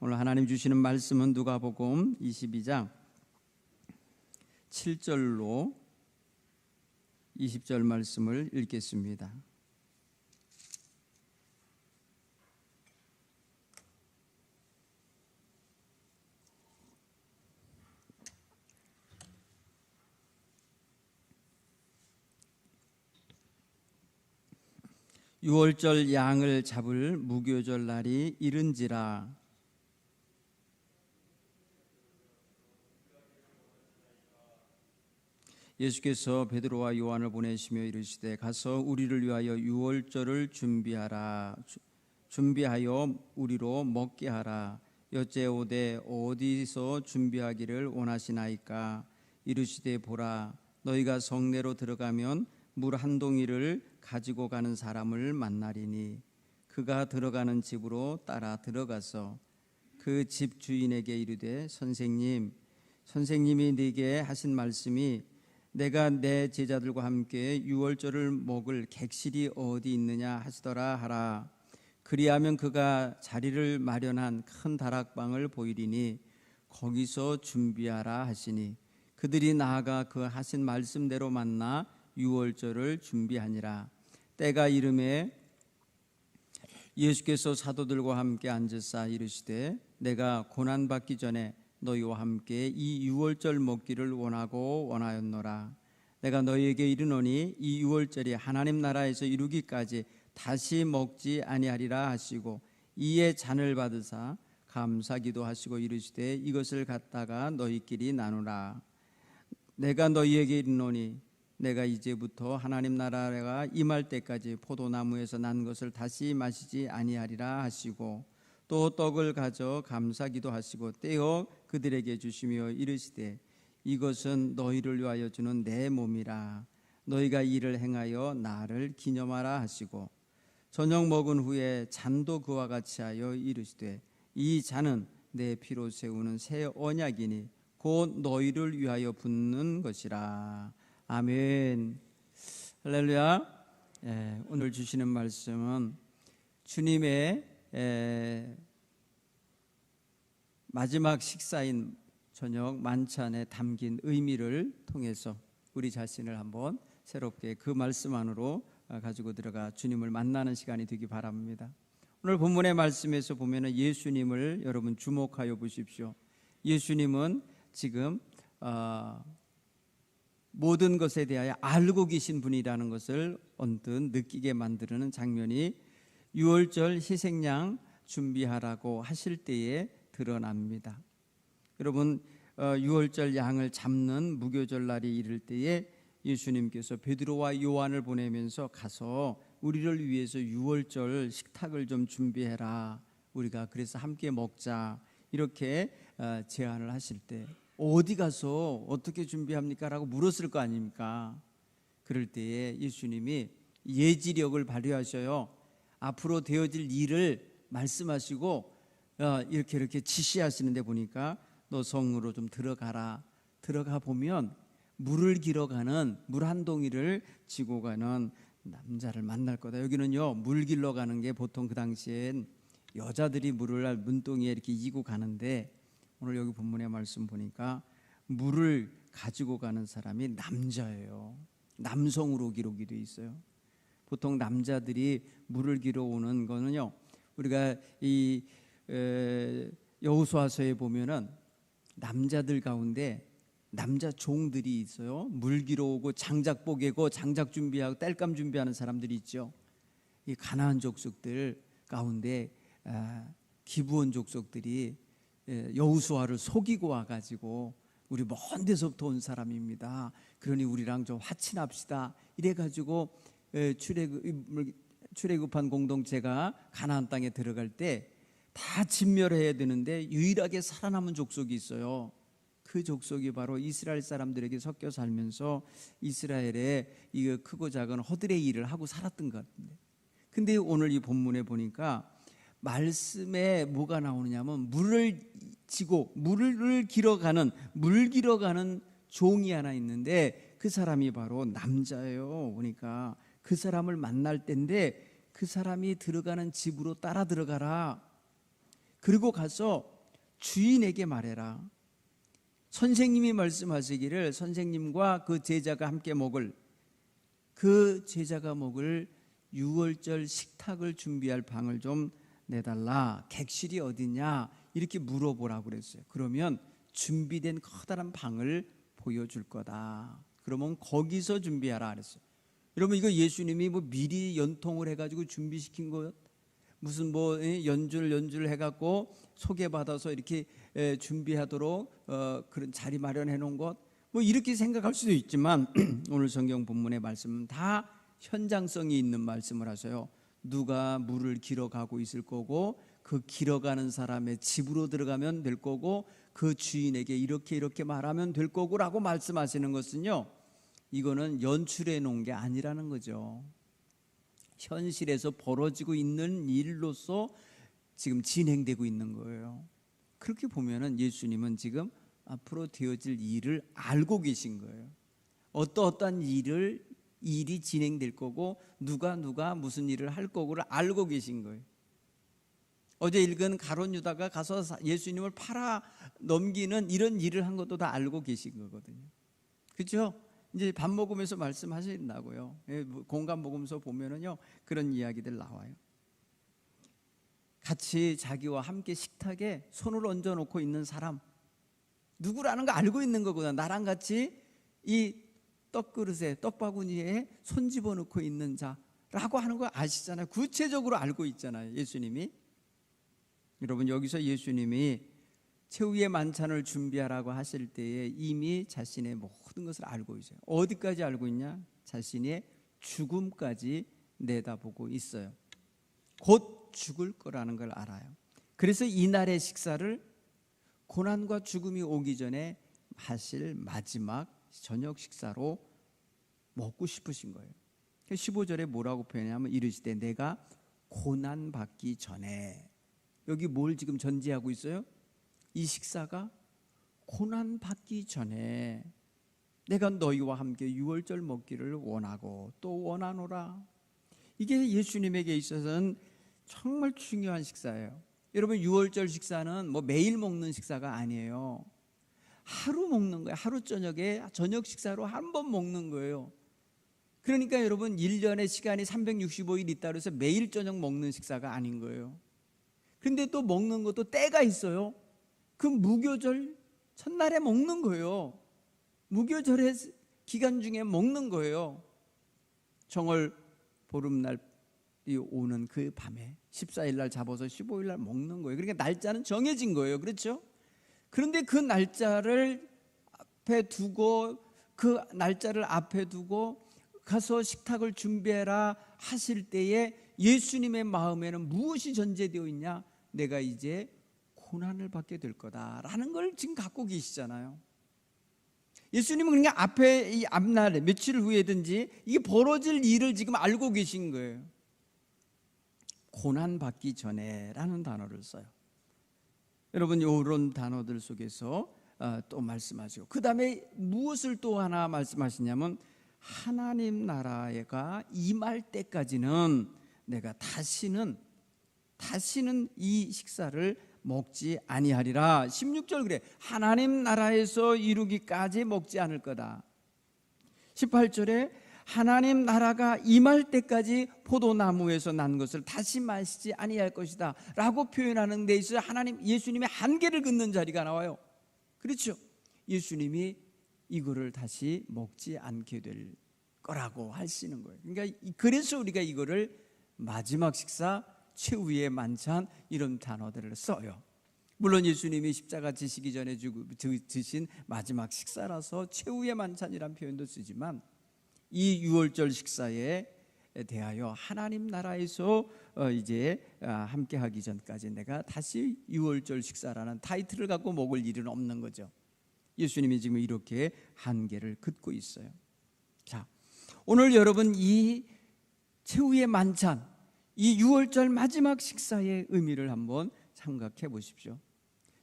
오늘 하나님 주시는 말씀은 누가복음 22장 7절로 20절 말씀을 읽겠습니다. 유월절 양을 잡을 무교절 날이 이른지라. 예수께서 베드로와 요한을 보내시며 이르시되 가서 우리를 위하여 유월절을 준비하여 우리로 먹게 하라. 여짜오되 어디서 준비하기를 원하시나이까? 이르시되 보라, 너희가 성내로 들어가면 물 한 동이를 가지고 가는 사람을 만나리니 그가 들어가는 집으로 따라 들어가서 그 집 주인에게 이르되 선생님이 네게 하신 말씀이 내가 내 제자들과 함께 유월절을 먹을 객실이 어디 있느냐 하시더라 하라. 그리하면 그가 자리를 마련한 큰 다락방을 보이리니 거기서 준비하라 하시니 그들이 나아가 그 하신 말씀대로 만나 유월절을 준비하니라. 때가 이름에 예수께서 사도들과 함께 앉으사 이르시되 내가 고난받기 전에 너희와 함께 이 유월절 먹기를 원하였노라. 내가 너희에게 이르노니 이 유월절이 하나님 나라에서 이루기까지 다시 먹지 아니하리라 하시고 이에 잔을 받으사 감사기도 하시고 이르시되 이것을 갖다가 너희끼리 나누라. 내가 너희에게 이르노니 내가 이제부터 하나님 나라가 임할 때까지 포도나무에서 난 것을 다시 마시지 아니하리라 하시고 또 떡을 가져 감사기도 하시고 떼어 그들에게 주시며 이르시되 이것은 너희를 위하여 주는 내 몸이라. 너희가 이를 행하여 나를 기념하라 하시고 저녁 먹은 후에 잔도 그와 같이 하여 이르시되 이 잔은 내 피로 세우는 새 언약이니 곧 너희를 위하여 붓는 것이라. 아멘. 할렐루야. 오늘 주시는 말씀은 주님의 마지막 식사인 저녁 만찬에 담긴 의미를 통해서 우리 자신을 한번 새롭게 그 말씀 안으로 가지고 들어가 주님을 만나는 시간이 되기 바랍니다. 오늘 본문의 말씀에서 보면 예수님을 여러분 주목하여 보십시오. 예수님은 지금 모든 것에 대하여 알고 계신 분이라는 것을 언뜻 느끼게 만드는 장면이 유월절 희생양 준비하라고 하실 때에 드러납니다. 여러분, 유월절 양을 잡는 무교절 날이 이를 때에 예수님께서 베드로와 요한을 보내면서 가서 우리를 위해서 유월절 식탁을 좀 준비해라. 우리가 그래서 함께 먹자. 이렇게 제안을 하실 때 어디 가서 어떻게 준비합니까? 라고 물었을 거 아닙니까? 그럴 때에 예수님이 예지력을 발휘하셔요. 앞으로 되어질 일을 말씀하시고 이렇게 지시하시는데 보니까 너 성으로 좀 들어가라. 들어가 보면 물을 길어 가는 물 한 동이를 지고 가는 남자를 만날 거다. 여기는요, 물 길러 가는 게 보통 그 당시엔 여자들이 물을 문동이에 이렇게 이고 가는데 오늘 여기 본문의 말씀 보니까 물을 가지고 가는 사람이 남자예요. 남성으로 기록이 되어 있어요. 보통 남자들이 물을 길어 오는 거는요, 우리가 이 여호수아서에 보면은 남자들 가운데 남자 종들이 있어요. 물 길어 오고 장작 뽀개고 장작 준비하고 땔감 준비하는 사람들이 있죠. 이 가나안 족속들 가운데 기브온 족속들이 여호수아를 속이고 와가지고 우리 먼 데서부터 온 사람입니다. 그러니 우리랑 좀 화친합시다. 이래가지고 출애굽한 공동체가 가나안 땅에 들어갈 때 다 진멸해야 되는데 유일하게 살아남은 족속이 있어요. 그 족속이 바로 이스라엘 사람들에게 섞여 살면서 이스라엘의 이 크고 작은 허들의 일을 하고 살았던 것 같은데, 근데 오늘 이 본문에 보니까 말씀에 뭐가 나오느냐면 물을 지고 물을 길어가는 종이 하나 있는데 그 사람이 바로 남자예요. 보니까 그 사람을 만날 때인데 그 사람이 들어가는 집으로 따라 들어가라. 그리고 가서 주인에게 말해라. 선생님이 말씀하시기를 선생님과 그 제자가 함께 먹을 유월절 식탁을 준비할 방을 좀 내달라. 객실이 어디냐 이렇게 물어보라고 그랬어요. 그러면 준비된 커다란 방을 보여줄 거다. 그러면 거기서 준비하라 그랬어요. 여러분, 이거 예수님이 뭐 미리 연통을 해가지고 준비시킨 것, 무슨 뭐 연주를 해갖고 소개받아서 이렇게 준비하도록 그런 자리 마련해 놓은 것, 뭐 이렇게 생각할 수도 있지만 오늘 성경 본문의 말씀은 다 현장성이 있는 말씀을 하셔요. 누가 물을 길어가고 있을 거고, 그 길어가는 사람의 집으로 들어가면 될 거고, 그 주인에게 이렇게 말하면 될 거고라고 말씀하시는 것은요, 이거는 연출해 놓은 게 아니라는 거죠. 현실에서 벌어지고 있는 일로서 지금 진행되고 있는 거예요. 그렇게 보면은 예수님은 지금 앞으로 되어질 일을 알고 계신 거예요. 어떠한 일이 진행될 거고, 누가 무슨 일을 할 거고를 알고 계신 거예요. 어제 읽은 가룟 유다가 가서 예수님을 팔아 넘기는 이런 일을 한 것도 다 알고 계신 거거든요. 그렇죠? 이제 밥 먹으면서 말씀하신다고요. 공감 복음서 보면은요, 그런 이야기들 나와요. 같이 자기와 함께 식탁에 손을 얹어 놓고 있는 사람, 누구라는 거 알고 있는 거구나. 나랑 같이 이 떡그릇에, 떡바구니에 손 집어넣고 있는 자라고 하는 거 아시잖아요. 구체적으로 알고 있잖아요, 예수님이. 여러분, 여기서 예수님이 최후의 만찬을 준비하라고 하실 때에 이미 자신의 모든 것을 알고 있어요. 어디까지 알고 있냐? 자신의 죽음까지 내다보고 있어요. 곧 죽을 거라는 걸 알아요. 그래서 이날의 식사를 고난과 죽음이 오기 전에 하실 마지막 저녁 식사로 먹고 싶으신 거예요. 15절에 뭐라고 표현하냐면 이르시되 내가 고난 받기 전에, 여기 뭘 지금 전제하고 있어요? 이 식사가 고난 받기 전에 내가 너희와 함께 유월절 먹기를 원하고 또 원하노라. 이게 예수님에게 있어서는 정말 중요한 식사예요. 여러분, 유월절 식사는 뭐 매일 먹는 식사가 아니에요. 하루 먹는 거예요. 하루 저녁에 저녁 식사로 한 번 먹는 거예요. 그러니까 여러분, 1년의 시간이 365일 있다 그래서 매일 저녁 먹는 식사가 아닌 거예요. 근데 또 먹는 것도 때가 있어요. 그 무교절 첫날에 먹는 거예요. 무교절의 기간 중에 먹는 거예요. 정월 보름날이 오는 그 밤에 14일 날 잡아서 15일 날 먹는 거예요. 그러니까 날짜는 정해진 거예요. 그렇죠? 그런데 그 날짜를 앞에 두고 가서 식탁을 준비해라 하실 때에 예수님의 마음에는 무엇이 전제되어 있냐? 내가 이제 고난을 받게 될 거다라는 걸 지금 갖고 계시잖아요. 예수님은 그러니까 앞에 이 앞날에 며칠 후에든지 이게 벌어질 일을 지금 알고 계신 거예요. 고난 받기 전에라는 단어를 써요. 여러분, 이런 단어들 속에서 또 말씀하시고, 그 다음에 무엇을 또 하나 말씀하시냐면 하나님 나라가 임할 때까지는 내가 다시는 이 식사를 먹지 아니하리라. 16절 그래. 하나님 나라에서 이루기까지 먹지 않을 거다. 18절에 하나님 나라가 임할 때까지 포도나무에서 난 것을 다시 마시지 아니할 것이다 라고 표현하는 데 있어서 예수님의 한계를 긋는 자리가 나와요. 그렇죠? 예수님이 이거를 다시 먹지 않게 될 거라고 하시는 거예요. 그러니까 그래서 우리가 이거를 마지막 식사, 최후의 만찬 이런 단어들을 써요. 물론 예수님이 십자가 지시기 전에 드신 마지막 식사라서 최후의 만찬이란 표현도 쓰지만, 이 유월절 식사에 대하여 하나님 나라에서 이제 함께 하기 전까지 내가 다시 유월절 식사라는 타이틀을 갖고 먹을 일은 없는 거죠. 예수님이 지금 이렇게 한계를 긋고 있어요. 자, 오늘 여러분, 이 최후의 만찬, 이 유월절 마지막 식사의 의미를 한번 생각해 보십시오.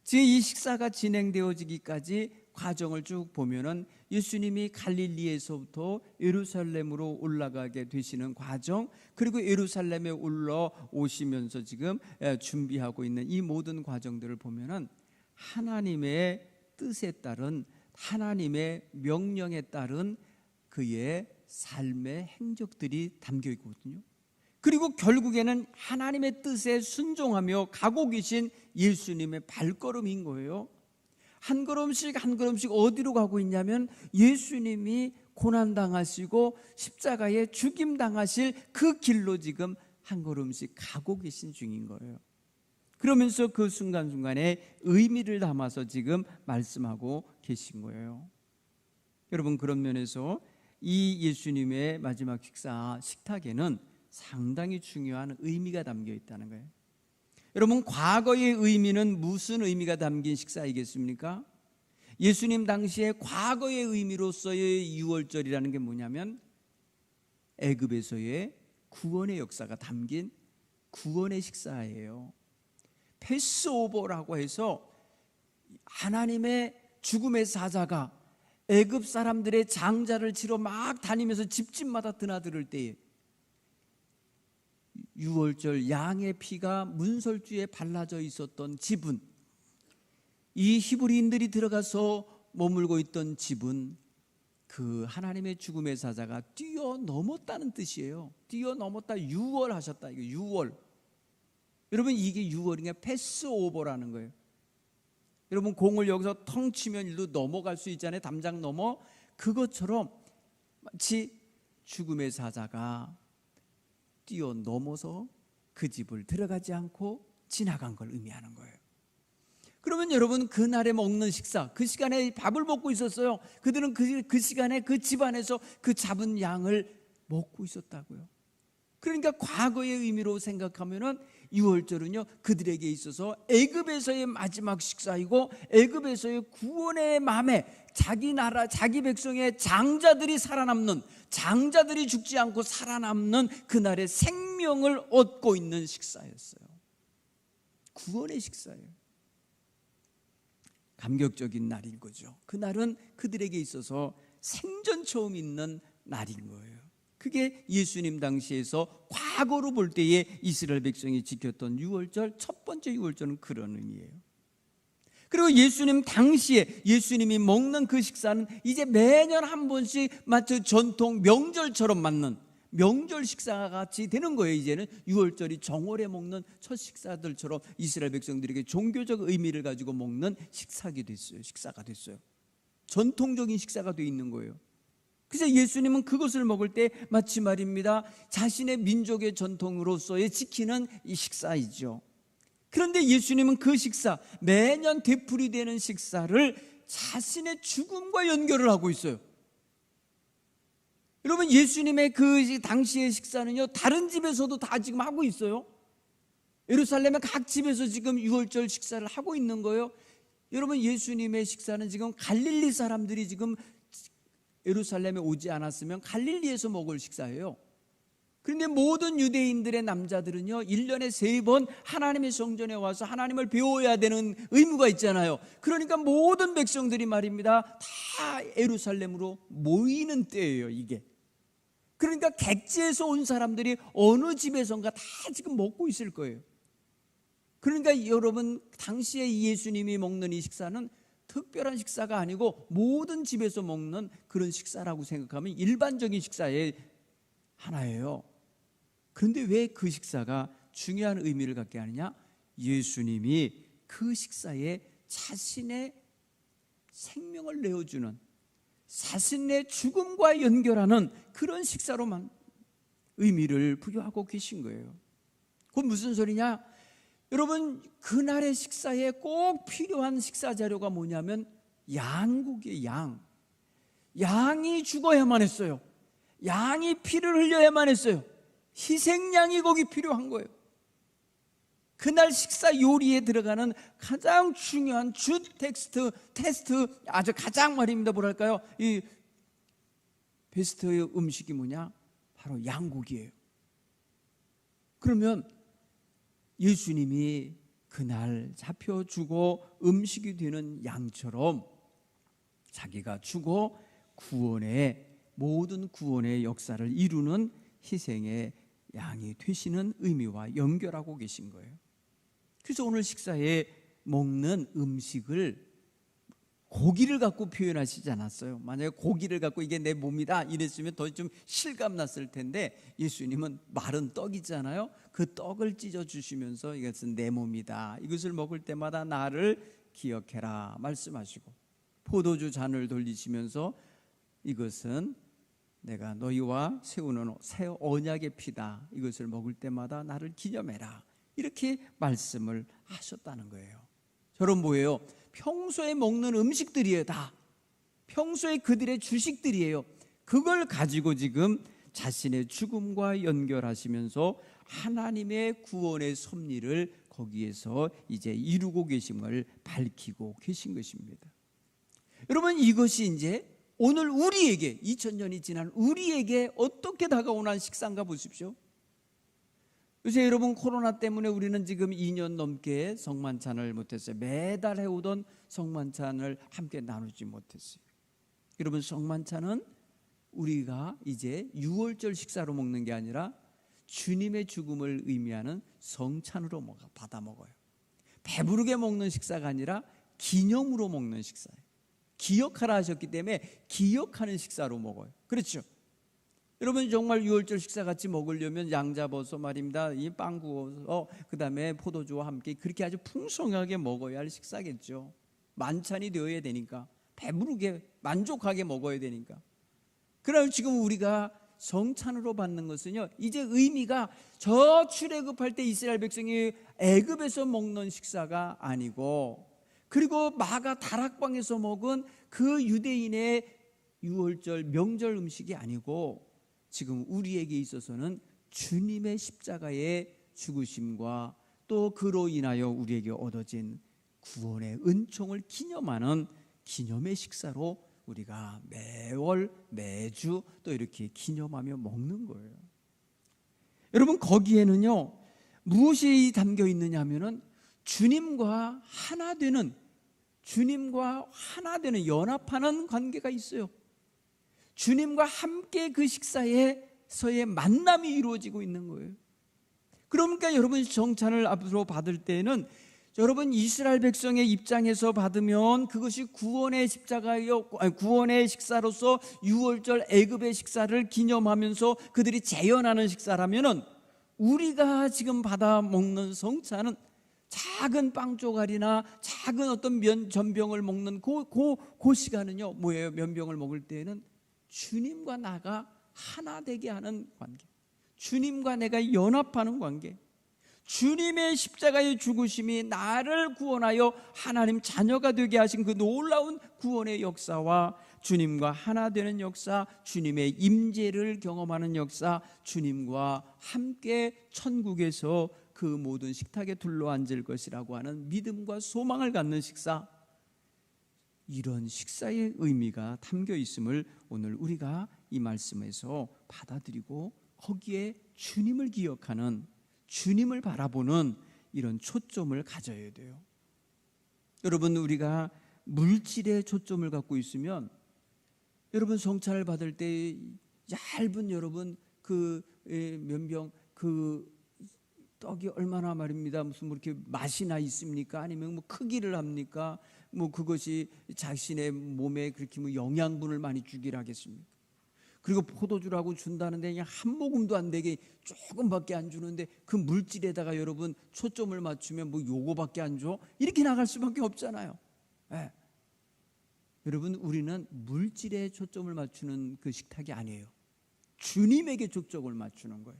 지금 이 식사가 진행되어지기까지 과정을 쭉 보면은 예수님이 갈릴리에서부터 예루살렘으로 올라가게 되시는 과정, 그리고 예루살렘에 올라오시면서 지금 준비하고 있는 이 모든 과정들을 보면은 하나님의 뜻에 따른, 하나님의 명령에 따른 그의 삶의 행적들이 담겨 있거든요. 그리고 결국에는 하나님의 뜻에 순종하며 가고 계신 예수님의 발걸음인 거예요. 한 걸음씩 한 걸음씩 어디로 가고 있냐면 예수님이 고난당하시고 십자가에 죽임당하실 그 길로 지금 한 걸음씩 가고 계신 중인 거예요. 그러면서 그 순간순간에 의미를 담아서 지금 말씀하고 계신 거예요. 여러분, 그런 면에서 이 예수님의 마지막 식탁에는 상당히 중요한 의미가 담겨 있다는 거예요. 여러분, 과거의 의미는 무슨 의미가 담긴 식사이겠습니까? 예수님 당시에 과거의 의미로서의 유월절이라는 게 뭐냐면 애굽에서의 구원의 역사가 담긴 구원의 식사예요. 패스오버라고 해서 하나님의 죽음의 사자가 애굽 사람들의 장자를 치러 막 다니면서 집집마다 드나들을 때에 유월절 양의 피가 문설주에 발라져 있었던 집은, 이 히브리인들이 들어가서 머물고 있던 집은 그 하나님의 죽음의 사자가 뛰어넘었다는 뜻이에요. 뛰어넘었다, 유월하셨다. 이거 유월. 여러분, 이게 유월이냐 패스오버라는 거예요. 여러분, 공을 여기서 텅 치면 일로 넘어갈 수 있잖아요. 담장 넘어. 그것처럼 마치 죽음의 사자가 뛰어넘어서 그 집을 들어가지 않고 지나간 걸 의미하는 거예요. 그러면 여러분, 그날에 먹는 식사, 그 시간에 밥을 먹고 있었어요. 그들은 그 시간에 그 집안에서 그 잡은 양을 먹고 있었다고요. 그러니까 과거의 의미로 생각하면은 유월절은요, 그들에게 있어서 애굽에서의 마지막 식사이고 애굽에서의 구원의 맘에 자기 나라, 자기 백성의 장자들이 살아남는, 장자들이 죽지 않고 살아남는 그날의 생명을 얻고 있는 식사였어요. 구원의 식사예요. 감격적인 날인 거죠. 그날은 그들에게 있어서 생전 처음 있는 날인 거예요. 그게 예수님 당시에서 과거로 볼 때에 이스라엘 백성이 지켰던 유월절, 첫 번째 유월절은 그런 의미예요. 그리고 예수님 당시에 예수님이 먹는 그 식사는 이제 매년 한 번씩 마치 전통 명절처럼 맞는 명절 식사가 같이 되는 거예요. 이제는 유월절이 정월에 먹는 첫 식사들처럼 이스라엘 백성들에게 종교적 의미를 가지고 먹는 식사가 됐어요. 전통적인 식사가 돼 있는 거예요. 그래서 예수님은 그것을 먹을 때 마치 말입니다, 자신의 민족의 전통으로서의 지키는 이 식사이죠. 그런데 예수님은 그 식사, 매년 되풀이되는 식사를 자신의 죽음과 연결을 하고 있어요. 여러분, 예수님의 그 당시의 식사는요, 다른 집에서도 다 지금 하고 있어요. 예루살렘의 각 집에서 지금 유월절 식사를 하고 있는 거예요. 여러분, 예수님의 식사는 지금 갈릴리 사람들이 지금 예루살렘에 오지 않았으면 갈릴리에서 먹을 식사예요. 그런데 모든 유대인들의 남자들은요, 1년에 3번 하나님의 성전에 와서 하나님을 배워야 되는 의무가 있잖아요. 그러니까 모든 백성들이 말입니다, 다 예루살렘으로 모이는 때예요, 이게. 그러니까 객지에서 온 사람들이 어느 집에선가 다 지금 먹고 있을 거예요. 그러니까 여러분, 당시에 예수님이 먹는 이 식사는 특별한 식사가 아니고 모든 집에서 먹는 그런 식사라고 생각하면 일반적인 식사의 하나예요. 그런데 왜 그 식사가 중요한 의미를 갖게 하느냐? 예수님이 그 식사에 자신의 생명을 내어주는, 자신의 죽음과 연결하는 그런 식사로만 의미를 부여하고 계신 거예요. 그건 무슨 소리냐? 여러분, 그날의 식사에 꼭 필요한 식사 자료가 뭐냐면 양고기의 양. 양이 죽어야만 했어요. 양이 피를 흘려야만 했어요. 희생양이 거기 필요한 거예요. 그날 식사 요리에 들어가는 가장 중요한 테스트, 아주 가장 말입니다, 뭐랄까요, 이 베스트 음식이 뭐냐? 바로 양고기예요. 그러면 예수님이 그날 잡혀주고 음식이 되는 양처럼 자기가 죽어 모든 구원의 역사를 이루는 희생의 양이 되시는 의미와 연결하고 계신 거예요. 그래서 오늘 식사에 먹는 음식을 고기를 갖고 표현하시지 않았어요. 만약에 고기를 갖고 이게 내 몸이다 이랬으면 더 좀 실감 났을 텐데, 예수님은 마른 떡이잖아요. 그 떡을 찢어 주시면서 이것은 내 몸이다, 이것을 먹을 때마다 나를 기억해라 말씀하시고, 포도주 잔을 돌리시면서 이것은 내가 너희와 세우는 새 언약의 피다, 이것을 먹을 때마다 나를 기념해라, 이렇게 말씀을 하셨다는 거예요. 저런 뭐예요? 평소에 먹는 음식들이에요. 다 평소에 그들의 주식들이에요. 그걸 가지고 지금 자신의 죽음과 연결하시면서 하나님의 구원의 섭리를 거기에서 이제 이루고 계신 걸 밝히고 계신 것입니다. 여러분, 이것이 이제 오늘 우리에게, 2000년이 지난 우리에게 어떻게 다가오는 식사인가 보십시오. 요새 여러분, 코로나 때문에 우리는 지금 2년 넘게 성만찬을 못했어요. 매달 해오던 성만찬을 함께 나누지 못했어요. 여러분, 성만찬은 우리가 이제 6월절 식사로 먹는 게 아니라 주님의 죽음을 의미하는 성찬으로 받아 먹어요. 배부르게 먹는 식사가 아니라 기념으로 먹는 식사예요. 기억하라 하셨기 때문에 기억하는 식사로 먹어요. 그렇죠? 여러분, 정말 6월절 식사 같이 먹으려면 양 잡아서 말입니다, 이 빵 구워서 그 다음에 포도주와 함께 그렇게 아주 풍성하게 먹어야 할 식사겠죠. 만찬이 되어야 되니까, 배부르게 만족하게 먹어야 되니까. 그럼 지금 우리가 성찬으로 받는 것은요, 이제 의미가 저 출애굽할 때 이스라엘 백성이 애굽에서 먹는 식사가 아니고, 그리고 마가 다락방에서 먹은 그 유대인의 6월절 명절 음식이 아니고, 지금 우리에게 있어서는 주님의 십자가의 죽으심과 또 그로 인하여 우리에게 얻어진 구원의 은총을 기념하는 기념의 식사로 우리가 매월 매주 또 이렇게 기념하며 먹는 거예요. 여러분, 거기에는요 무엇이 담겨 있느냐 하면은 주님과 하나 되는 연합하는 관계가 있어요. 주님과 함께 그 식사에서의 만남이 이루어지고 있는 거예요. 그러니까 여러분, 정찬을 앞으로 받을 때는 여러분, 이스라엘 백성의 입장에서 받으면 그것이 구원의 구원의 식사로서 6월절 애굽의 식사를 기념하면서 그들이 재현하는 식사라면은, 우리가 지금 받아 먹는 성찬은 작은 빵 조각이나 작은 어떤 전병을 먹는 그 시간은요 뭐예요? 면병을 먹을 때에는 주님과 나가 하나 되게 하는 관계, 주님과 내가 연합하는 관계, 주님의 십자가의 죽으심이 나를 구원하여 하나님 자녀가 되게 하신 그 놀라운 구원의 역사와 주님과 하나 되는 역사, 주님의 임재를 경험하는 역사, 주님과 함께 천국에서 그 모든 식탁에 둘러앉을 것이라고 하는 믿음과 소망을 갖는 식사, 이런 식사의 의미가 담겨 있음을 오늘 우리가 이 말씀에서 받아들이고, 거기에 주님을 기억하는, 주님을 바라보는 이런 초점을 가져야 돼요. 여러분, 우리가 물질에 초점을 갖고 있으면, 여러분 성찬을 받을 때 얇은 여러분 그 면병 그 떡이 얼마나 말입니다, 무슨 뭐 이렇게 맛이나 있습니까? 아니면 뭐 크기를 합니까? 뭐 그것이 자신의 몸에 그렇게 뭐 영양분을 많이 주길 하겠습니까? 그리고 포도주라고 준다는데 그냥 한 모금도 안 되게 조금밖에 안 주는데, 그 물질에다가 여러분 초점을 맞추면 뭐 요거밖에 안 줘? 이렇게 나갈 수밖에 없잖아요. 네. 여러분, 우리는 물질에 초점을 맞추는 그 식탁이 아니에요. 주님에게 초점을 맞추는 거예요.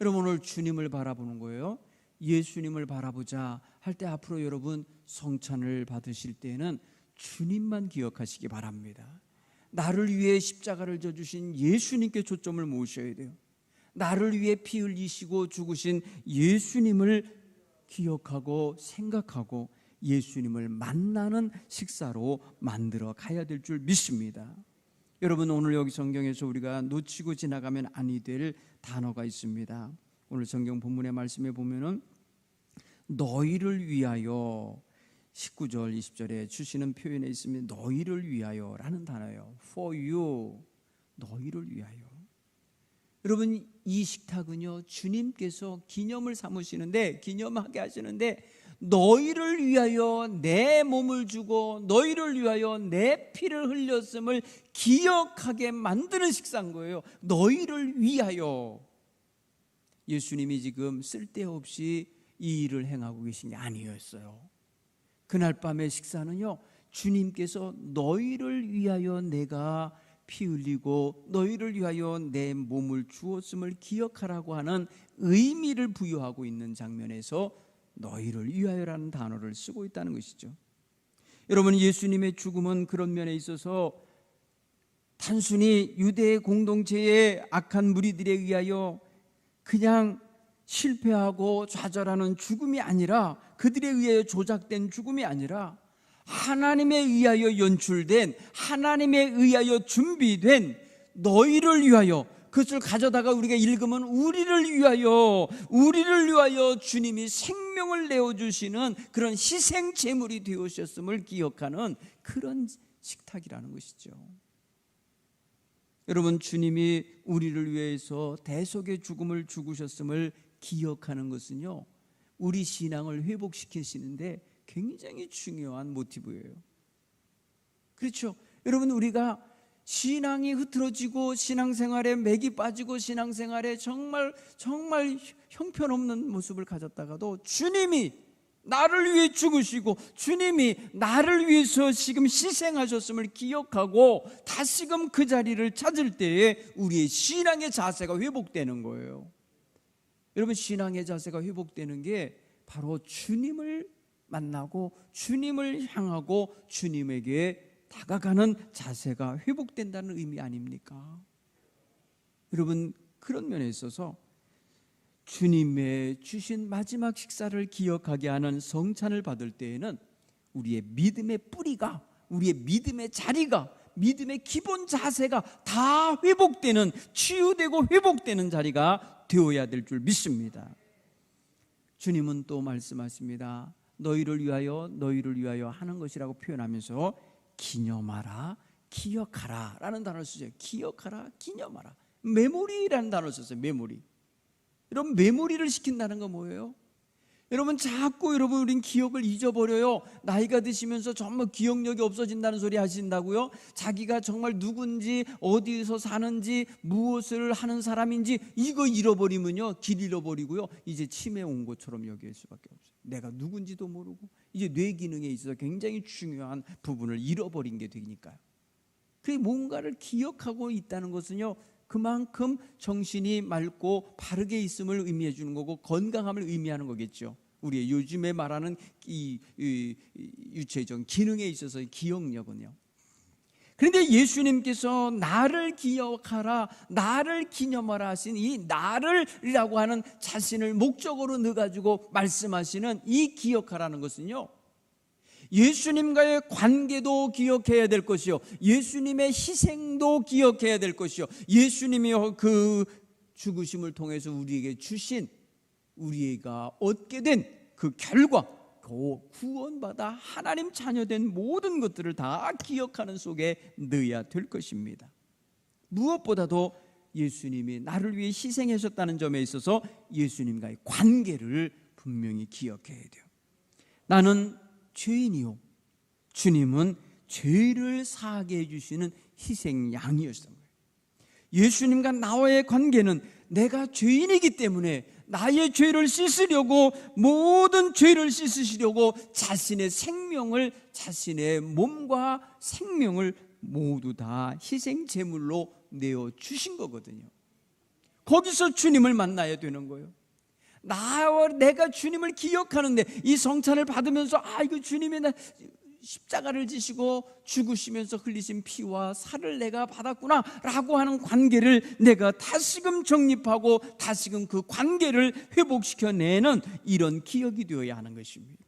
여러분, 오늘 주님을 바라보는 거예요. 예수님을 바라보자 할 때 앞으로 여러분 성찬을 받으실 때는 주님만 기억하시기 바랍니다. 나를 위해 십자가를 져주신 예수님께 초점을 모셔야 돼요. 나를 위해 피 흘리시고 죽으신 예수님을 기억하고 생각하고 예수님을 만나는 식사로 만들어 가야 될 줄 믿습니다. 여러분, 오늘 여기 성경에서 우리가 놓치고 지나가면 아니 될 단어가 있습니다. 오늘 성경 본문의 말씀에 보면은 너희를 위하여 19절 20절에 주시는 표현에 있습니다. 너희를 위하여라는 단어예요. For you, 너희를 위하여. 여러분, 이 식탁은요 주님께서 기념을 삼으시는데, 기념하게 하시는데 너희를 위하여 내 몸을 주고 너희를 위하여 내 피를 흘렸음을 기억하게 만드는 식사인 거예요. 너희를 위하여. 예수님이 지금 쓸데없이 이 일을 행하고 계신 게 아니었어요. 그날 밤의 식사는요, 주님께서 너희를 위하여 내가 피 흘리고 너희를 위하여 내 몸을 주었음을 기억하라고 하는 의미를 부여하고 있는 장면에서 너희를 위하여라는 단어를 쓰고 있다는 것이죠. 여러분, 예수님의 죽음은 그런 면에 있어서 단순히 유대 공동체의 악한 무리들에 의하여 그냥 실패하고 좌절하는 죽음이 아니라, 그들에 의하여 조작된 죽음이 아니라 하나님에 의하여 연출된, 하나님에 의하여 준비된 너희를 위하여, 그것을 가져다가 우리가 읽으면 우리를 위하여 주님이 생명을 내어주시는 그런 희생 제물이 되오셨음을 기억하는 그런 식탁이라는 것이죠. 여러분, 주님이 우리를 위해서 대속의 죽음을 죽으셨음을 기억하는 것은요, 우리 신앙을 회복시키시는데 굉장히 중요한 모티브예요. 그렇죠? 여러분, 우리가 신앙이 흐트러지고 신앙생활에 맥이 빠지고 신앙생활에 정말 형편없는 모습을 가졌다가도 주님이 나를 위해 죽으시고 주님이 나를 위해서 지금 희생하셨음을 기억하고 다시금 그 자리를 찾을 때에 우리의 신앙의 자세가 회복되는 거예요. 여러분, 신앙의 자세가 회복되는 게 바로 주님을 만나고 주님을 향하고 주님에게 다가가는 자세가 회복된다는 의미 아닙니까? 여러분, 그런 면에 있어서 주님의 주신 마지막 식사를 기억하게 하는 성찬을 받을 때에는 우리의 믿음의 뿌리가, 우리의 믿음의 자리가, 믿음의 기본 자세가 다 회복되는, 치유되고 회복되는 자리가 되어야 될 줄 믿습니다. 주님은 또 말씀하십니다. 너희를 위하여 하는 것이라고 표현하면서 기념하라, 기억하라 라는 단어를 쓰죠. 기억하라, 기념하라. 메모리라는 단어를 썼어요. 메모리. 여러분, 메모리를 시킨다는 건 뭐예요? 여러분, 자꾸 우린 기억을 잊어버려요. 나이가 드시면서 정말 기억력이 없어진다는 소리 하신다고요? 자기가 정말 누군지, 어디서 사는지, 무엇을 하는 사람인지 이거 잃어버리면요, 길 잃어버리고요, 이제 치매 온 것처럼 여길 수밖에 없어요. 내가 누군지도 모르고 이제 뇌 기능에 있어서 굉장히 중요한 부분을 잃어버린 게 되니까요. 그 뭔가를 기억하고 있다는 것은요, 그만큼 정신이 맑고 바르게 있음을 의미해 주는 거고 건강함을 의미하는 거겠죠. 우리 요즘에 말하는 이 유체적 기능에 있어서의 기억력은요. 그런데 예수님께서 나를 기억하라, 나를 기념하라 하신 이 나를이라고 하는 자신을 목적으로 넣어가지고 말씀하시는 이 기억하라는 것은요, 예수님과의 관계도 기억해야 될 것이요, 예수님의 희생도 기억해야 될 것이요, 예수님이 그 죽으심을 통해서 우리에게 주신, 우리가 얻게 된 그 결과, 그 구원받아 하나님 자녀된 모든 것들을 다 기억하는 속에 넣어야 될 것입니다. 무엇보다도 예수님이 나를 위해 희생하셨다는 점에 있어서 예수님과의 관계를 분명히 기억해야 돼요. 나는 죄인이요, 주님은 죄를 사하게 해주시는 희생양이었던 거예요. 예수님과 나와의 관계는 내가 죄인이기 때문에 나의 죄를 씻으려고, 모든 죄를 씻으시려고 자신의 생명을, 자신의 몸과 생명을 모두 다 희생 제물로 내어주신 거거든요. 거기서 주님을 만나야 되는 거예요. 내가 주님을 기억하는데, 이 성찬을 받으면서 이거 주님이 나 십자가를 지시고 죽으시면서 흘리신 피와 살을 내가 받았구나 라고 하는 관계를 내가 다시금 정립하고 다시금 그 관계를 회복시켜내는 이런 기억이 되어야 하는 것입니다.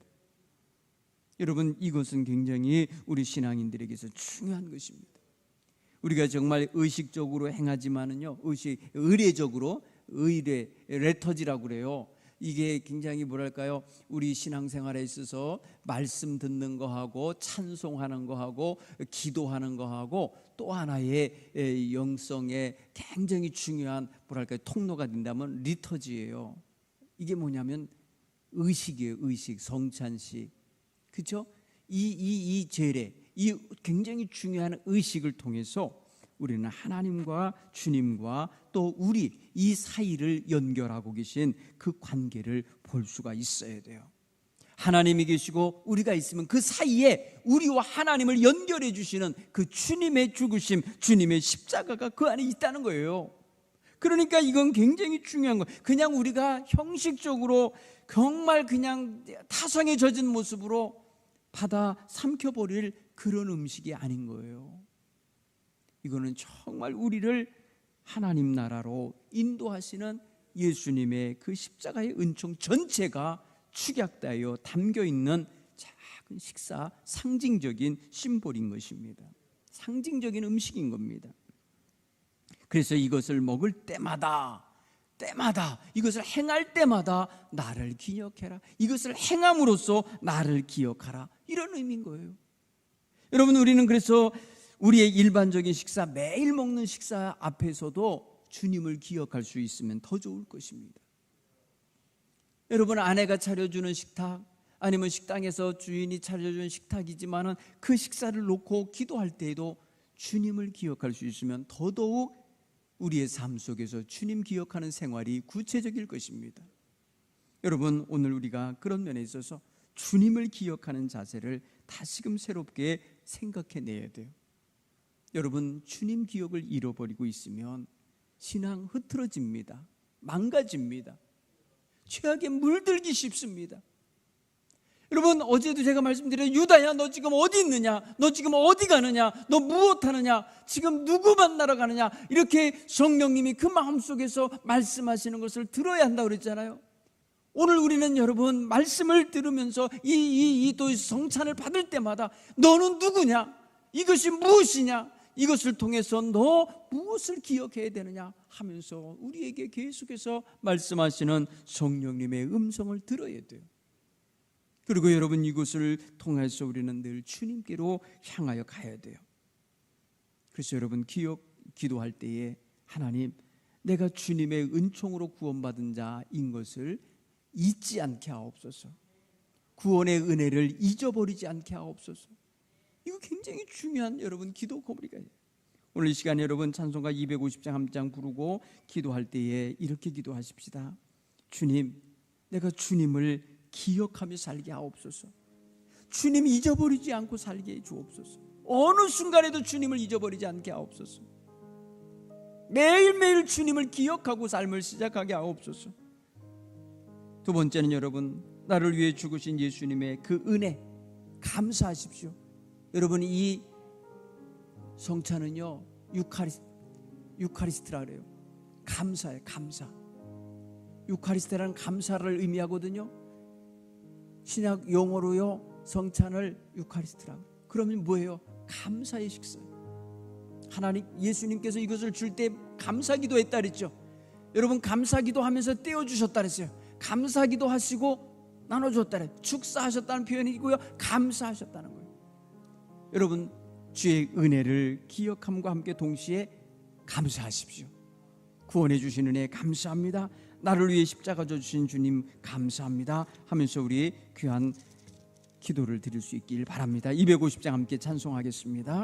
여러분, 이것은 굉장히 우리 신앙인들에게서 중요한 것입니다. 우리가 정말 의식적으로 행하지만은요, 의례적으로, 레터지라고 그래요. 이게 굉장히 뭐랄까요, 우리 신앙생활에 있어서 말씀 듣는 거하고 찬송하는 거하고 기도하는 거하고 또 하나의 영성에 굉장히 중요한 뭐랄까요, 통로가 된다면 리터지예요. 이게 뭐냐면 의식이에요. 의식, 성찬식. 그렇죠? 이 제례, 이 굉장히 중요한 의식을 통해서 우리는 하나님과 주님과 또 우리 이 사이를 연결하고 계신 그 관계를 볼 수가 있어야 돼요. 하나님이 계시고 우리가 있으면 그 사이에 우리와 하나님을 연결해 주시는 그 주님의 죽으심, 주님의 십자가가 그 안에 있다는 거예요. 그러니까 이건 굉장히 중요한 거예요. 그냥 우리가 형식적으로 정말 그냥 타성에 젖은 모습으로 받아 삼켜버릴 그런 음식이 아닌 거예요. 이거는 정말 우리를 하나님 나라로 인도하시는 예수님의 그 십자가의 은총 전체가 축약되어 담겨있는 작은 식사, 상징적인 심볼인 것입니다. 상징적인 음식인 겁니다. 그래서 이것을 먹을 때마다 이것을 행할 때마다 나를 기억해라, 이것을 행함으로써 나를 기억하라, 이런 의미인 거예요. 여러분, 우리는 그래서 우리의 일반적인 식사, 매일 먹는 식사 앞에서도 주님을 기억할 수 있으면 더 좋을 것입니다. 여러분, 아내가 차려주는 식탁, 아니면 식당에서 주인이 차려주는 식탁이지만은 그 식사를 놓고 기도할 때에도 주님을 기억할 수 있으면 더더욱 우리의 삶 속에서 주님 기억하는 생활이 구체적일 것입니다. 여러분, 오늘 우리가 그런 면에 있어서 주님을 기억하는 자세를 다시금 새롭게 생각해내야 돼요. 여러분, 주님 기억을 잃어버리고 있으면 신앙 흐트러집니다. 망가집니다. 죄악에 물들기 쉽습니다. 여러분, 어제도 제가 말씀드린 유다야, 너 지금 어디 있느냐? 너 지금 어디 가느냐? 너 무엇하느냐? 지금 누구 만나러 가느냐? 이렇게 성령님이 그 마음속에서 말씀하시는 것을 들어야 한다고 그랬잖아요. 오늘 우리는 여러분 말씀을 들으면서 또 성찬을 받을 때마다 너는 누구냐? 이것이 무엇이냐? 이것을 통해서 너 무엇을 기억해야 되느냐 하면서 우리에게 계속해서 말씀하시는 성령님의 음성을 들어야 돼요. 그리고 여러분, 이것을 통해서 우리는 늘 주님께로 향하여 가야 돼요. 그래서 여러분, 기도할 때에 하나님, 내가 주님의 은총으로 구원받은 자인 것을 잊지 않게 하옵소서. 구원의 은혜를 잊어버리지 않게 하옵소서. 이거 굉장히 중요한 여러분 기도 고백이에요. 오늘 이 시간에 여러분 찬송가 250장 한 장 부르고 기도할 때에 이렇게 기도하십시다. 주님, 내가 주님을 기억하며 살게 하옵소서. 주님 잊어버리지 않고 살게 해 주옵소서. 어느 순간에도 주님을 잊어버리지 않게 하옵소서. 매일매일 주님을 기억하고 삶을 시작하게 하옵소서. 두 번째는 여러분, 나를 위해 죽으신 예수님의 그 은혜 감사하십시오. 여러분, 이 성찬은요 유카리스트라 그래요. 감사예요. 감사. 유카리스트라는 감사를 의미하거든요. 신약 용어로요 성찬을 유카리스트라고. 그러면 뭐예요? 감사의 식사. 하나님, 예수님께서 이것을 줄 때 감사기도 했다 그랬죠. 여러분, 감사기도 하면서 떼어주셨다 그랬어요. 감사기도 하시고 나눠줬다 그랬어요. 축사하셨다는 표현이고요, 감사하셨다는 거예요. 여러분, 주의 은혜를 기억함과 함께 동시에 감사하십시오. 구원해 주신 은혜 감사합니다. 나를 위해 십자가 져주신 주님 감사합니다 하면서 우리 귀한 기도를 드릴 수 있길 바랍니다. 250장 함께 찬송하겠습니다.